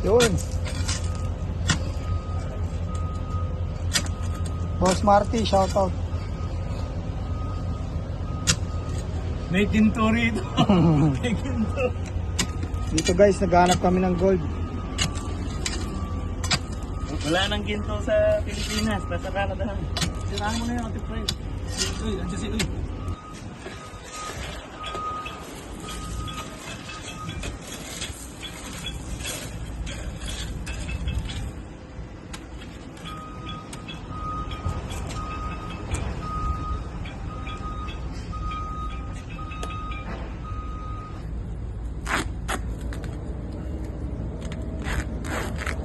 Yun. Boss Marty, shoutout. May ginto rito. May ginto. Dito guys, naghahanap kami ng gold. Wala nang ginto sa Pilipinas, nasa Canada. Sirahan mo na yung Ate Fred. Uy, nandiyan si Uy.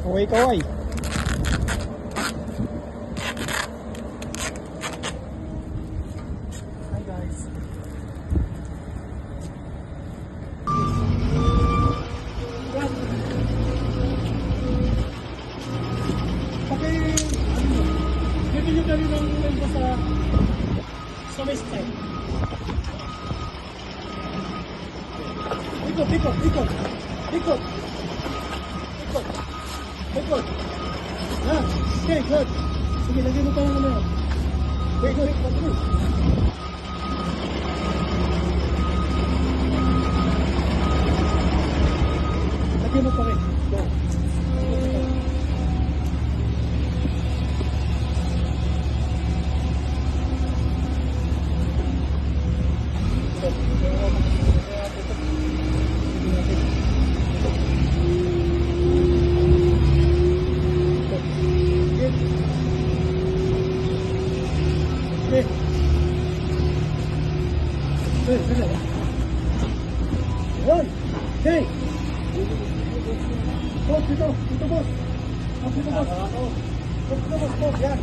Kaway-kaway. Hi guys. Okay, dito nyo kami ng lento sa west side. Ikot, ikot, ikot. Ikot. Ikot. Ikot. Ha? Okay, good. Sige, lagyan mo pa ng ano. Wait, wait, wait. Lagyan mo pa rin. Go. Okay. Boss, dito. Dito, boss. Dito, boss. Dito, boss. Boss, yan.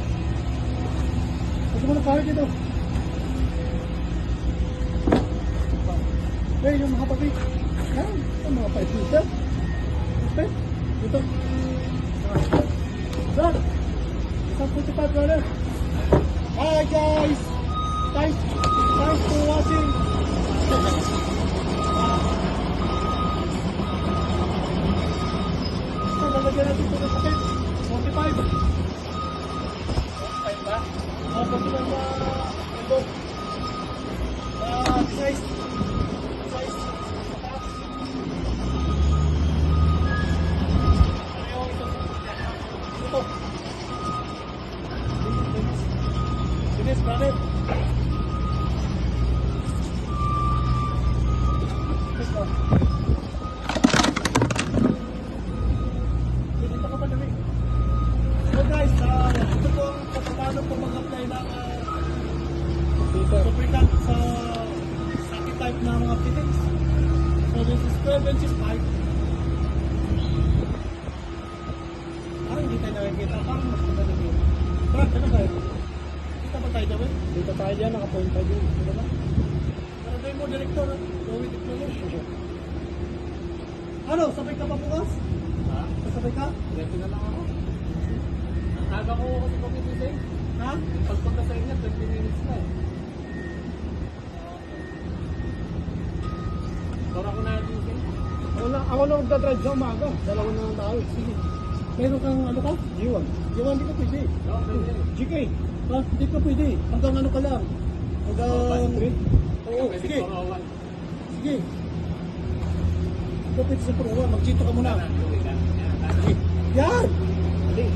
Dito mo na pahit dito. Okay, yung mga papi. Yan. Yung mga pahit dito. Okay. Dito. Sir. Isang 45 brother. Hi, guys. Thanks for watching. Lalagyan natin ito ng sakit. 45. 45 ba? Pati lang na ito. Size. Size. Ito. Bilis, brother. So guys, ito po ang paano po mag-apply ng lubricant sa sakit type na mga fittings. So this is 12 inches pipe. Parang hindi tayo nakikita, parang mas maganda dito. Brad, ano ba ito? Kita ba tayo dyan? Dito tayo dyan, naka-point tayo dyan. Ito ba? Pero tayo mo, director, Lowy Technology. Ano, sabay ka pa bukas? Ha? Sabay ka? Ready na lang ako. Aga ko kasi pag-ibigay. Ha? Pagpunta sa inyo, 20 minutes na eh. Tora ko na ibigay. Ako na magdadrive sa umaga. Dalawa na ng tao. Sige. Meron kang ano ka? G1. G1 di ka pwede. GK. Ha? Hindi ka pwede. Hanggang ano ka lang. Hanggang... Oo, sige. Sige. Kapit sa Pro 1. Mag-chito ka muna. Yan! Okay.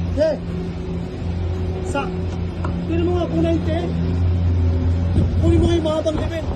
Sa, tira mo nga kung 90. Kunin mo kayo mga bang event.